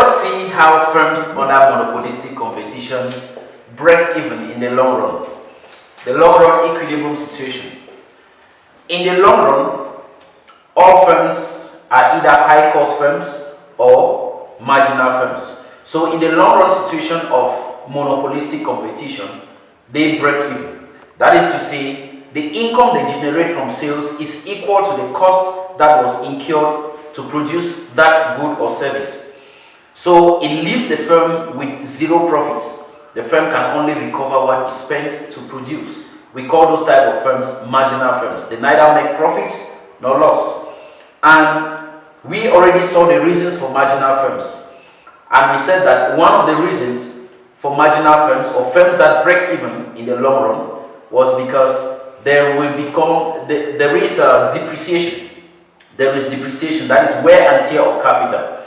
us see how firms under monopolistic competition break even in the long run. The long run equilibrium situation. In the long run, all firms are either high cost firms or marginal firms. So in the long run situation of monopolistic competition, they break even. That is to say, the income they generate from sales is equal to the cost that was incurred to produce that good or service. So it leaves the firm with zero profit. The firm can only recover what is spent to produce. We call those type of firms marginal firms. They neither make profit nor loss. And we already saw the reasons for marginal firms. And we said that one of the reasons for marginal firms or firms that break even in the long run was because there is depreciation. There is depreciation, that is wear and tear of capital.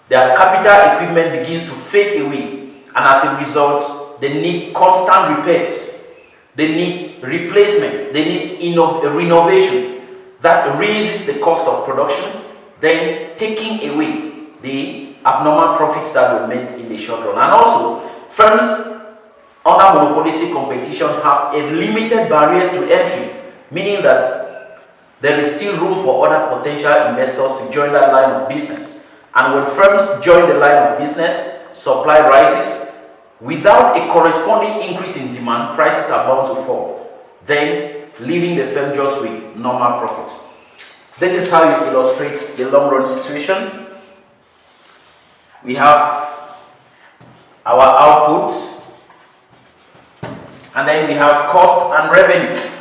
Their capital equipment begins to fade away, and as a result, they need constant repairs. They need replacement. They need renovation that raises the cost of production, then taking away the abnormal profits that were made in the short run. And also, firms under monopolistic competition have a limited barriers to entry, meaning that there is still room for other potential investors to join that line of business. And when firms join the line of business, supply rises. Without a corresponding increase in demand, prices are bound to fall, then leaving the firm just with normal profit. This is how you illustrate the long run situation. We have our output, and then we have cost and revenue.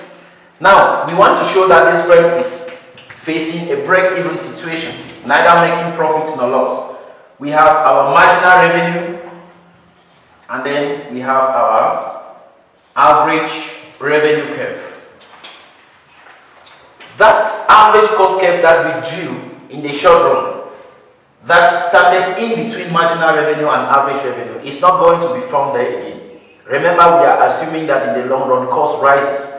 Now, we want to show that this firm is facing a break-even situation, neither making profits nor loss. We have our marginal revenue, and then we have our average revenue curve. That average cost curve that we drew in the short run, that started in between marginal revenue and average revenue, is not going to be formed there again. Remember, we are assuming that in the long run cost rises,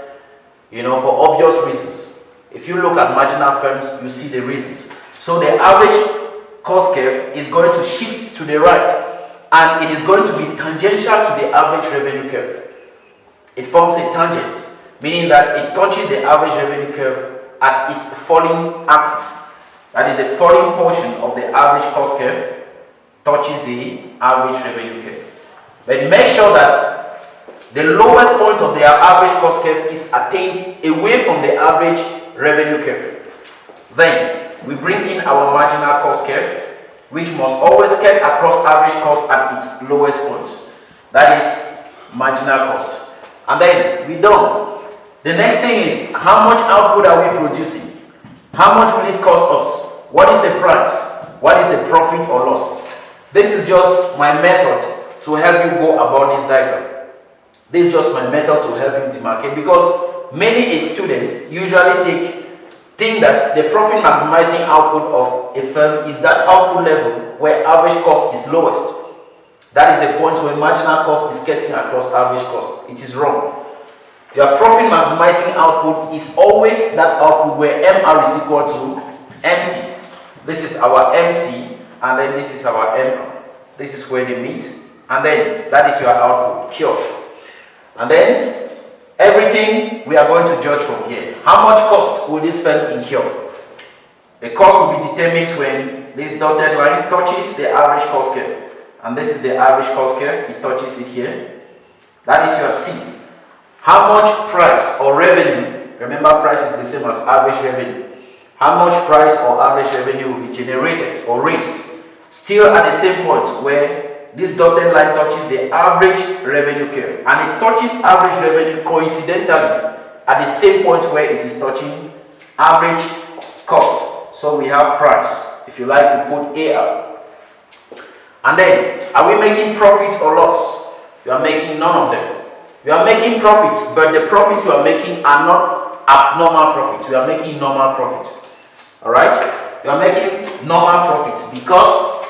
for obvious reasons. If you look at marginal firms, you see the reasons. So the average cost curve is going to shift to the right, and it is going to be tangential to the average revenue curve. It forms a tangent, meaning that it touches the average revenue curve at its falling axis. That is, the falling portion of the average cost curve touches the average revenue curve. But make sure that the lowest point of their average cost curve is attained away from the average revenue curve. Then we bring in our marginal cost curve, which must always cut across average cost at its lowest point. That is marginal cost. And then we're done. The next thing is, how much output are we producing? How much will it cost us? What is the price? What is the profit or loss? This is just my method to help you go about this diagram. This is just my method to help you demarcate, because many students usually think that the profit maximizing output of a firm is that output level where average cost is lowest. That is the point where marginal cost is getting across average cost. It is wrong. Your profit maximizing output is always that output where MR is equal to MC. This is our MC, and then this is our MR. This is where they meet, and then that is your output, Q. And then everything we are going to judge from here. How much cost will this firm incur? The cost will be determined when this dotted line touches the average cost curve. And this is the average cost curve, it touches it here. That is your C. How much price or revenue, remember price is the same as average revenue. How much price or average revenue will be generated or raised? Still at the same point where this dotted line touches the average revenue curve, and it touches average revenue coincidentally at the same point where it is touching average cost. So we have price. If you like, you put AR. And then, are we making profit or loss? We are making none of them. We are making profits, but the profits we are making are not abnormal profits. We are making normal profits. Alright? We are making normal profits because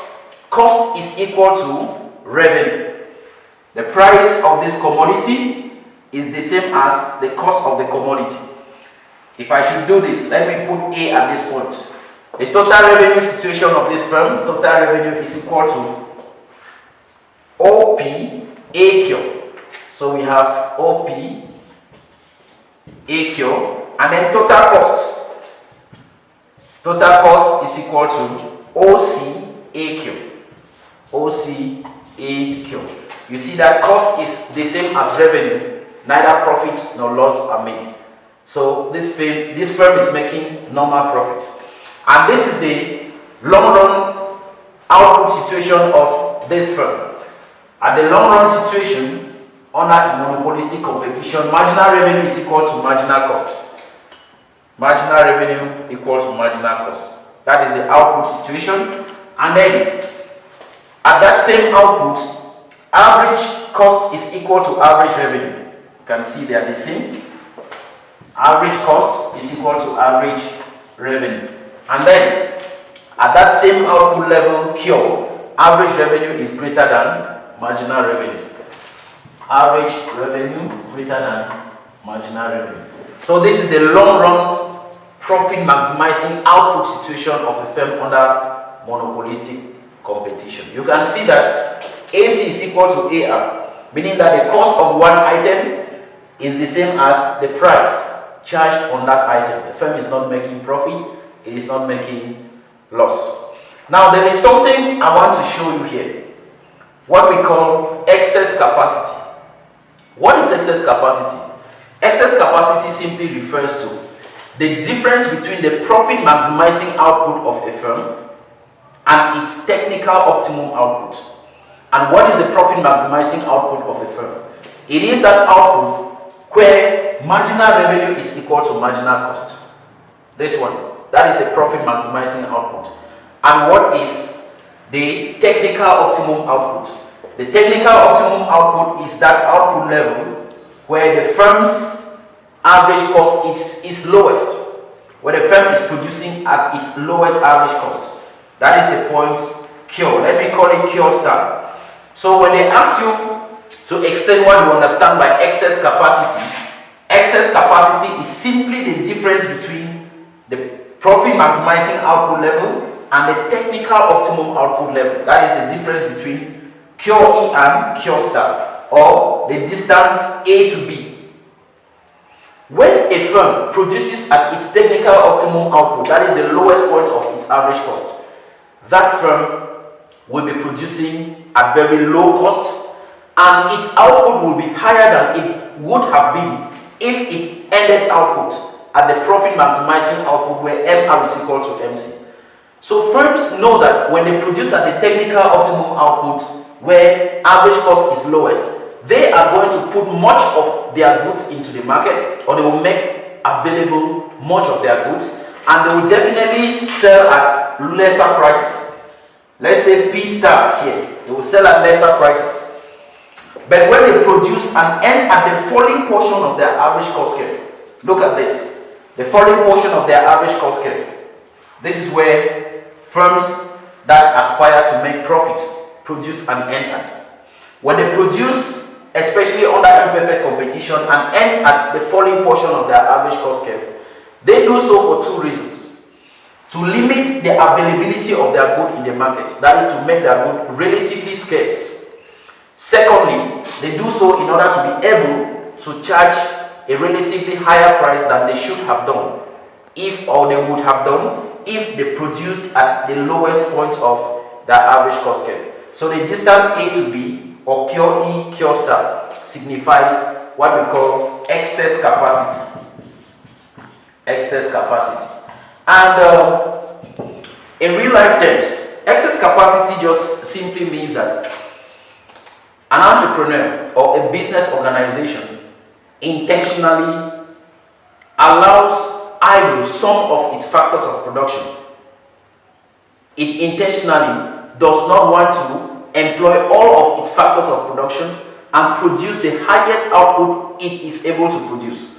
cost is equal to revenue. The price of this commodity is the same as the cost of the commodity. If I should do this, let me put A at this point. The total revenue situation of this firm, total revenue is equal to OP AQ. So we have OP AQ, and then total cost. Total cost is equal to OC AQ. OC AQ. You see that cost is the same as revenue. Neither profit nor loss are made. So this firm is making normal profit. And this is the long run output situation of this firm. At the long run situation, under monopolistic competition, marginal revenue is equal to marginal cost. Marginal revenue equal to marginal cost. That is the output situation. And then, at that same output, average cost is equal to average revenue. You can see they are the same. Average cost is equal to average revenue. And then, at that same output level, Q, average revenue is greater than marginal revenue. Average revenue greater than marginal revenue. So this is the long run profit maximizing output situation of a firm under monopolistic competition. You can see that AC is equal to AR, meaning that the cost of one item is the same as the price charged on that item. The firm is not making profit, it is not making loss. Now there is something I want to show you here, what we call excess capacity. What is excess capacity? Excess capacity simply refers to the difference between the profit maximizing output of a firm and its technical optimum output. And what is the profit maximizing output of a firm? It is that output where marginal revenue is equal to marginal cost. This one, that is the profit maximizing output. And what is the technical optimum output? The technical optimum output is that output level where the firm's average cost is lowest, where the firm is producing at its lowest average cost. That is the point Q. Let me call it Q star. So when they ask you to explain what you understand by excess capacity is simply the difference between the profit maximizing output level and the technical optimum output level. That is the difference between QE and Q star, or the distance A to B. When a firm produces at its technical optimum output, that is the lowest point of its average cost, that firm will be producing at very low cost, and its output will be higher than it would have been if it ended output at the profit maximizing output where MR is equal to MC. So firms know that when they produce at the technical optimum output where average cost is lowest, they are going to put much of their goods into the market, or they will make available much of their goods, and they will definitely sell at lesser prices. Let's say P star here, they will sell at lesser prices. But when they produce and end at the falling portion of their average cost curve, look at this, the falling portion of their average cost curve. This is where firms that aspire to make profits produce and end at. When they produce, especially under imperfect competition, and end at the falling portion of their average cost curve, they do so for two reasons. To limit the availability of their good in the market, that is to make their good relatively scarce. Secondly, they do so in order to be able to charge a relatively higher price than they should have done, or they would have done if they produced at the lowest point of their average cost curve. So the distance A to B, or QE, Q star, signifies what we call excess capacity. Excess capacity. And in real life terms, excess capacity just simply means that an entrepreneur or a business organization intentionally allows idle some of its factors of production. It intentionally does not want to employ all of its factors of production and produce the highest output it is able to produce,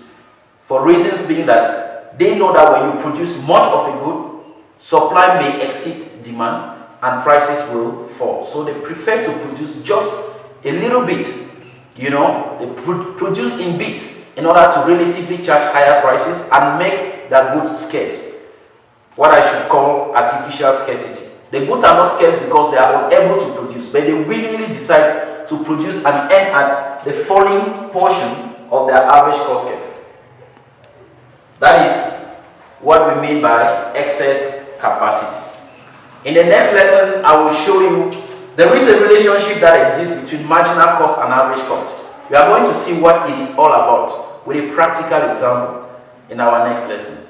for reasons being that they know that when you produce much of a good, supply may exceed demand and prices will fall. So they prefer to produce just a little bit, they produce in bits in order to relatively charge higher prices and make their goods scarce. What I should call artificial scarcity. The goods are not scarce because they are unable to produce, but they willingly decide to produce and end at the falling portion of their average cost curve. That is what we mean by excess capacity. In the next lesson, I will show you there is a relationship that exists between marginal cost and average cost. We are going to see what it is all about with a practical example in our next lesson.